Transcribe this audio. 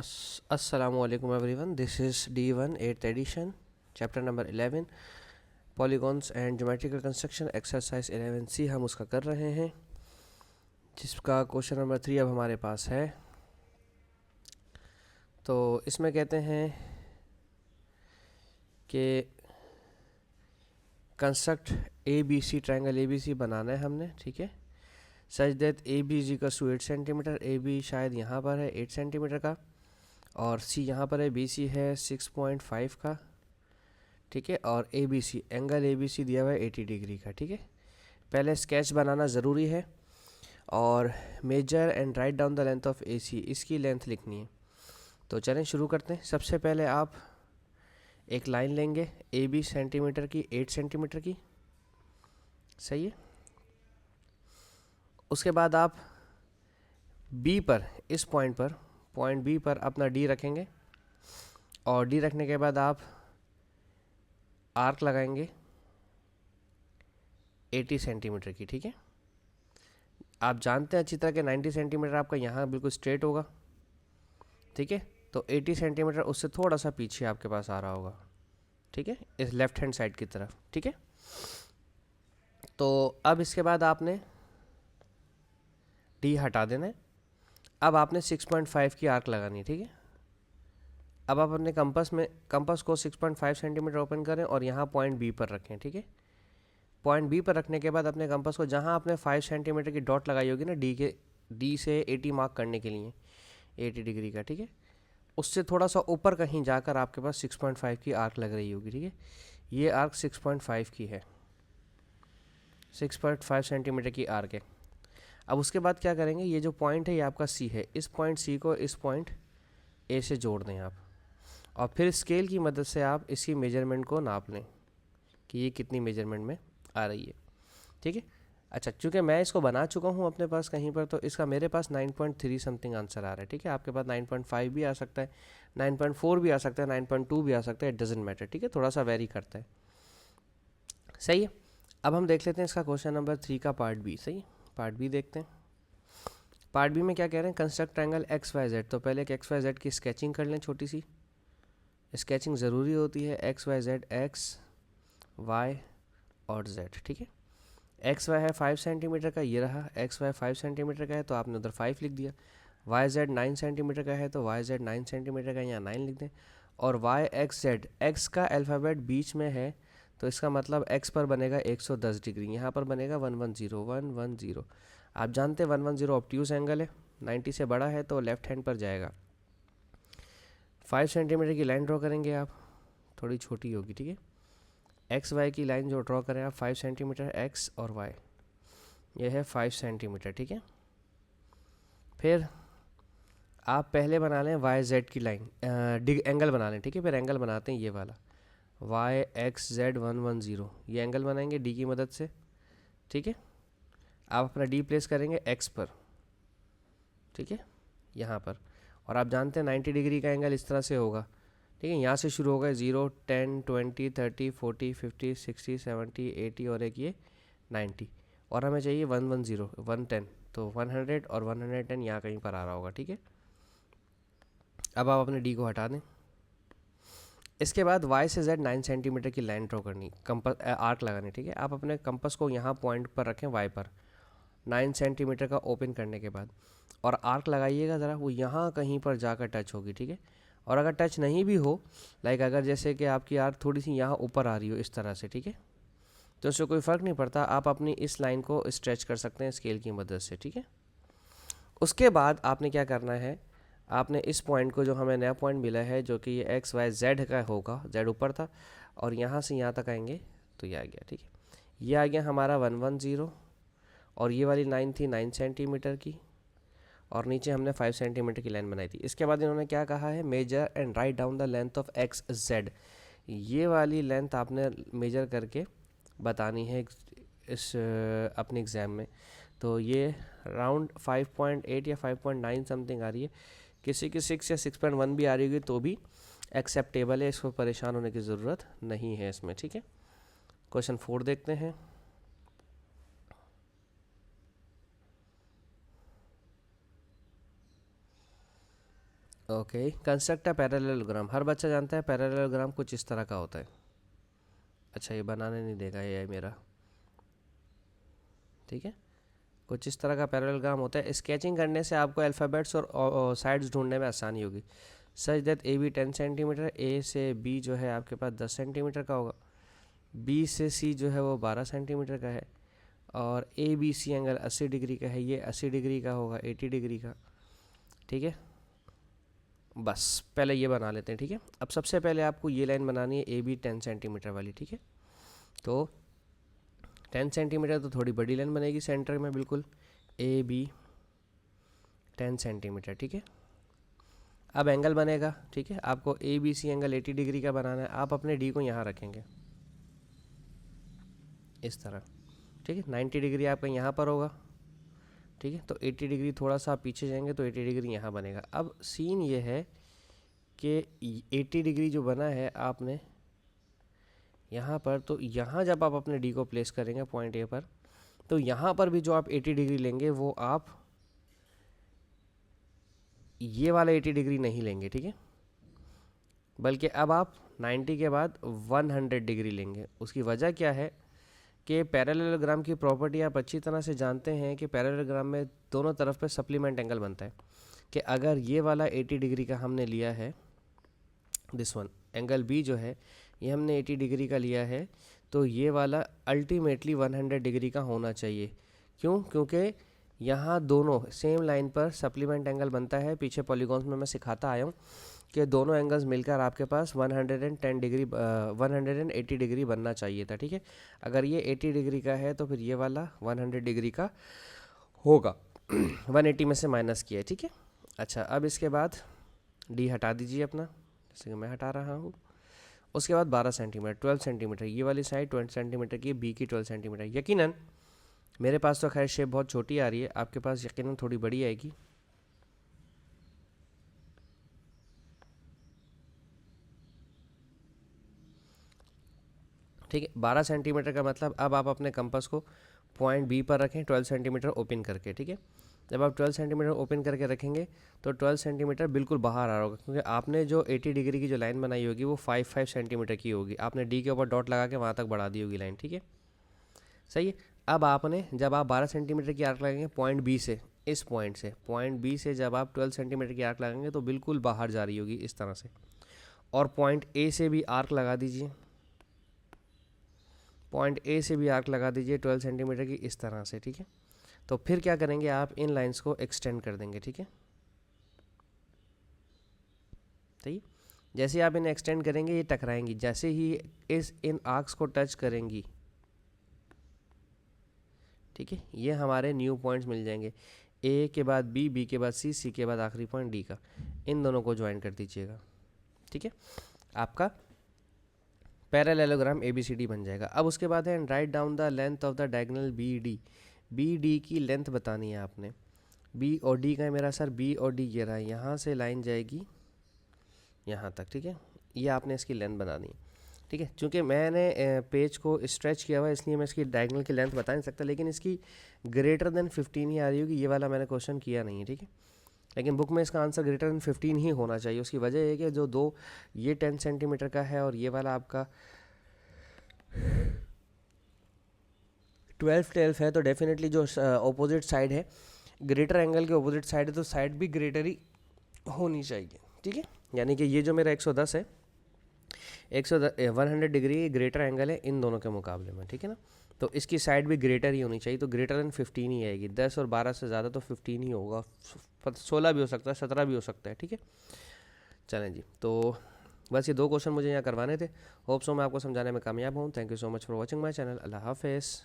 Assalamualaikum everyone. This is D1 8th edition, chapter number 11, Polygons and Geometrical Construction exercise 11C हम उसका कर रहे हैं, जिसका क्वेश्चन नंबर 3 अब हमारे पास है। तो इसमें कहते हैं कि कंस्ट्रक्ट ABC ट्रायंगल ABC बनाना है हमने, ठीक है। Such that AB is equal to 8 centimetre, AB शायद यहाँ पर है 8 सेंटीमीटर का, और C यहाँ पर है, BC है 6.5 का, ठीक है। और ABC एंगल ABC दिया हुआ है 80 डिग्री का, ठीक है। पहले स्केच बनाना ज़रूरी है और measure and write down the length of AC, इसकी लेंथ लिखनी है। तो चलें शुरू करते हैं। सबसे पहले आप एक लाइन लेंगे AB सेंटीमीटर की, 8 सेंटीमीटर की, सही है। उसके बाद आप B पर, इस पॉइंट पर, पॉइंट B पर अपना D रखेंगे, और D रखने के बाद आप आर्क लगाएंगे 80 सेंटीमीटर की, ठीक है। आप जानते हैं अच्छी तरह के 90 सेंटीमीटर आपका यहाँ बिल्कुल स्ट्रेट होगा, ठीक है। तो 80 सेंटीमीटर उससे थोड़ा सा पीछे आपके पास आ रहा होगा, ठीक है, इस लेफ्ट हैंड साइड की तरफ, ठीक है। तो अब इसके बाद आपने डी हटा देना है। अब आपने 6.5 की आर्क लगानी है, ठीक है। अब आप अपने कंपास को 6.5 सेंटीमीटर ओपन करें और यहाँ पॉइंट बी पर रखें, ठीक है। पॉइंट बी पर रखने के बाद अपने कंपास को, जहाँ आपने 5 सेंटीमीटर की डॉट लगाई होगी ना डी से 80 मार्क करने के लिए, 80 डिग्री का, ठीक है, उससे थोड़ा सा ऊपर कहीं जाकर आपके पास 6.5 की आर्क लग रही होगी, ठीक है। ये आर्क 6.5 की है, 6.5 सेंटीमीटर की आर्क है। अब उसके बाद क्या करेंगे, ये जो पॉइंट है ये आपका सी है, इस पॉइंट सी को इस पॉइंट ए से जोड़ दें आप, और फिर स्केल की मदद से आप इसकी मेजरमेंट को नाप लें कि ये कितनी मेजरमेंट में आ रही है, ठीक है। अच्छा, चूँकि मैं इसको बना चुका हूँ अपने पास कहीं पर, तो इसका मेरे पास 9.3 समथिंग आंसर आ रहा है, ठीक है। आपके पास 9.5 भी आ सकता है, 9.4 भी आ सकता है, 9.2 भी आ सकता है, इट डजेंट मैटर, ठीक है, थोड़ा सा वेरी करता है, सही है। अब हम देख लेते हैं इसका क्वेश्चन नंबर 3 का पार्ट बी, सही। पार्ट बी देखते हैं। पार्ट बी में क्या कह रहे हैं, construct triangle X Y Z. तो पहले एक एक्स वाई जेड की स्केचिंग कर लें, छोटी सी स्केचिंग ज़रूरी होती है। X Y Z, X Y और जेड, ठीक है। एक्स वाई है 5 सेंटीमीटर का, ये रहा। एक्स वाई 5 सेंटीमीटर का है तो आपने उधर 5 लिख दिया। वाई जेड 9 सेंटीमीटर का है तो वाई जेड 9 सेंटीमीटर का, यहाँ 9 लिख दें। और वाई एक्स जेड, एक्स का अल्फ़ाबेट बीच में है तो इसका मतलब एक्स पर बनेगा 110 डिग्री, यहाँ पर बनेगा 110, 110। आप जानते हैं 110 ऑब्ट्यूज एंगल है, 90 से बड़ा है तो लेफ्ट हैंड पर जाएगा। 5 सेंटीमीटर की लाइन ड्रॉ करेंगे आप, थोड़ी छोटी होगी, ठीक है। एक्स वाई की लाइन जो ड्रॉ करें आप 5 सेंटीमीटर, एक्स और वाई, ये है 5 सेंटीमीटर, ठीक है। फिर आप पहले बना लें वाई जेड की लाइन, एंगल बना लें, ठीक है। फिर एंगल बनाते हैं ये वाला, वाई एक्स जेड 110, ये एंगल बनाएंगे डी की मदद से, ठीक है। आप अपना डी प्लेस करेंगे एक्स पर, ठीक है, यहाँ पर। और आप जानते हैं 90 डिग्री का एंगल इस तरह से होगा, ठीक है। यहाँ से शुरू होगा 0, 10, 20, 30, 40, 50, 60, 70, 80 और एक ये 90, और हमें चाहिए 110, 110, तो 100 और 110 यहाँ कहीं पर आ रहा होगा, ठीक है। अब आप अपने डी को हटा दें। इसके बाद वाई से जेड 9 सेंटीमीटर की लाइन ड्रॉ करनी, कंपास आर्क लगानी, ठीक है। आप अपने कंपास को यहाँ पॉइंट पर रखें, वाई पर 9 सेंटीमीटर का ओपन करने के बाद, और आर्क लगाइएगा ज़रा, वो यहाँ कहीं पर जाकर टच होगी, ठीक है। और अगर टच नहीं भी हो, लाइक अगर जैसे कि आपकी आर्क थोड़ी सी यहाँ ऊपर आ रही हो इस तरह से, ठीक है, तो उससे कोई फ़र्क नहीं पड़ता, आप अपनी इस लाइन को स्ट्रेच कर सकते हैं स्केल की मदद से, ठीक है। उसके बाद आपने क्या करना है, आपने इस पॉइंट को, जो हमें नया पॉइंट मिला है जो कि ये एक्स वाई जेड का होगा, जेड ऊपर था, और यहाँ से यहाँ तक आएंगे तो ये आ गया, ठीक है। ये आ गया हमारा 110, और ये वाली लाइन थी 9 सेंटीमीटर की, और नीचे हमने 5 सेंटीमीटर की लाइन बनाई थी। इसके बाद इन्होंने क्या कहा है, measure and write down the length of X Z. ये वाली लेंथ आपने मेजर करके बतानी है इस अपने एग्ज़ाम में। तो ये राउंड 5.8 या 5.9 समथिंग आ रही है, किसी की 6 या 6.1 भी आ रही होगी तो भी एक्सेप्टेबल है, इसको परेशान होने की ज़रूरत नहीं है इसमें, ठीक है। क्वेश्चन 4 देखते हैं। Okay, construct a parallelogram. हर बच्चा जानता है पैरेललोग्राम कुछ इस तरह का होता है। अच्छा, ये बनाने नहीं देगा ये मेरा, ठीक है। कुछ इस तरह का पैरेललोग्राम होता है। स्केचिंग करने से आपको अल्फ़ाबेट्स और साइड्स ढूंढने में आसानी होगी। Such that A B 10 centimetre, A से बी जो है आपके पास 10 सेंटीमीटर का होगा, बी से सी जो है वो 12 सेंटीमीटर का है, और A B C angle 80 degree का है, ये 80 डिग्री का होगा, 80 डिग्री का, ठीक है। बस पहले ये बना लेते हैं, ठीक है। अब सबसे पहले आपको ये लाइन बनानी है ए बी 10 सेंटीमीटर वाली, ठीक है। तो 10 सेंटीमीटर तो थोड़ी बड़ी लाइन बनेगी सेंटर में, बिल्कुल ए बी 10 सेंटीमीटर, ठीक है। अब एंगल बनेगा, ठीक है। आपको A B C angle 80 degree का बनाना है। आप अपने डी को यहाँ रखेंगे इस तरह, ठीक है। 90 डिग्री आपका यहाँ पर होगा, ठीक है। तो 80 डिग्री थोड़ा सा आप पीछे जाएंगे तो 80 डिग्री यहाँ बनेगा। अब सीन ये है कि 80 डिग्री जो बना है आपने यहाँ पर, तो यहाँ जब आप अपने डी को प्लेस करेंगे पॉइंट ए पर, तो यहाँ पर भी जो आप 80 डिग्री लेंगे वो आप ये वाला 80 डिग्री नहीं लेंगे, ठीक है। बल्कि अब आप 90 के बाद 100 डिग्री लेंगे। उसकी वजह क्या है कि पैरेललोग्राम की प्रॉपर्टी आप अच्छी तरह से जानते हैं कि पैरेललोग्राम में दोनों तरफ पे सप्लीमेंट एंगल बनता है। कि अगर ये वाला 80 डिग्री का हमने लिया है, दिस वन एंगल बी जो है ये हमने 80 डिग्री का लिया है, तो ये वाला अल्टीमेटली 100 डिग्री का होना चाहिए। क्यों? क्योंकि यहाँ दोनों सेम लाइन पर सप्लीमेंट एंगल बनता है। पीछे पॉलीगॉन्स में मैं सिखाता आया हूँ कि दोनों एंगल्स मिलकर आपके पास 110 डिग्री 180 डिग्री बनना चाहिए था, ठीक है। अगर ये 80 डिग्री का है तो फिर ये वाला 100 डिग्री का होगा। 180 में से माइनस किया है, ठीक है। अच्छा, अब इसके बाद डी हटा दीजिए अपना, जैसे कि मैं हटा रहा हूँ। उसके बाद 12 सेंटीमीटर 12 सेंटीमीटर ये वाली साइड 20 सेंटीमीटर की, बी की 12 सेंटीमीटर। यकीनन मेरे पास तो खैर शेप बहुत छोटी आ रही है, आपके पास यकीनन थोड़ी बड़ी आएगी। ठीक है, 12 सेंटीमीटर का मतलब अब आप अपने कंपास को पॉइंट बी पर रखें 12 सेंटीमीटर ओपन करके, ठीक है। जब आप 12 सेंटीमीटर ओपन करके रखेंगे तो 12 सेंटीमीटर बिल्कुल बाहर आ रहा होगा, क्योंकि आपने जो 80 डिग्री की जो लाइन बनाई होगी वो 5 सेंटीमीटर की होगी। आपने डी के ऊपर डॉट लगा के वहाँ तक बढ़ा दी होगी लाइन, ठीक है, सही है। अब आपने जब आप 12 सेंटीमीटर की आर्क लगाएंगे पॉइंट बी से, इस पॉइंट बी से जब आप 12 सेंटीमीटर की आर्क लगाएंगे तो बिल्कुल बाहर जा रही होगी इस तरह से। और पॉइंट ए से भी आर्क लगा दीजिए, पॉइंट ए से भी आर्क लगा दीजिए 12 सेंटीमीटर की इस तरह से, ठीक है। तो फिर क्या करेंगे, आप इन लाइंस को एक्सटेंड कर देंगे, ठीक है। सही, जैसे ही आप इन्हें एक्सटेंड करेंगे ये टकराएंगी, जैसे ही इन आर्क्स को टच करेंगी, ठीक है, ये हमारे न्यू पॉइंट्स मिल जाएंगे। ए के बाद बी, बी के बाद सी, सी के बाद आखिरी पॉइंट डी का। इन दोनों को ज्वाइन कर दीजिएगा, ठीक है। आपका पैरेललोग्राम ABCD बन जाएगा। अब उसके बाद है right down the length of the diagonal BD की लेंथ बतानी है आपने। बी और डी का है मेरा सर, बी और डी ये रहा है, यहाँ से लाइन जाएगी यहाँ तक, ठीक है। ये आपने इसकी लेंथ बनानी है, ठीक है। चूँकि मैंने पेज को स्ट्रेच किया हुआ है इसलिए मैं इसकी डायगोनल की लेंथ बता नहीं सकता, लेकिन इसकी ग्रेटर देन 15 ही आ रही होगी। ये वाला मैंने क्वेश्चन किया नहीं है, ठीक है। लेकिन बुक में इसका आंसर ग्रेटर देन 15 ही होना चाहिए। उसकी वजह है कि जो दो ये 10 सेंटीमीटर का है और ये वाला आपका 12 है, तो डेफिनेटली जो अपोजिट साइड है, ग्रेटर एंगल के अपोजिट साइड है, तो साइड भी ग्रेटर ही होनी चाहिए, ठीक है। यानी कि ये जो मेरा 110 है, 100 डिग्री ग्रेटर एंगल है इन दोनों के मुकाबले में, ठीक है ना। तो इसकी साइड भी ग्रेटर ही होनी चाहिए, तो ग्रेटर देन 15 ही आएगी। 10 और 12 से ज़्यादा तो 15 ही होगा, 16 भी हो सकता है, 17 भी हो सकता है, ठीक है। चलें जी, तो बस ये दो क्वेश्चन मुझे यहाँ करवाने थे। होप सो मैं आपको समझाने में कामयाब हूँ। Thank you so much for watching my channel. Allah हाफिज़।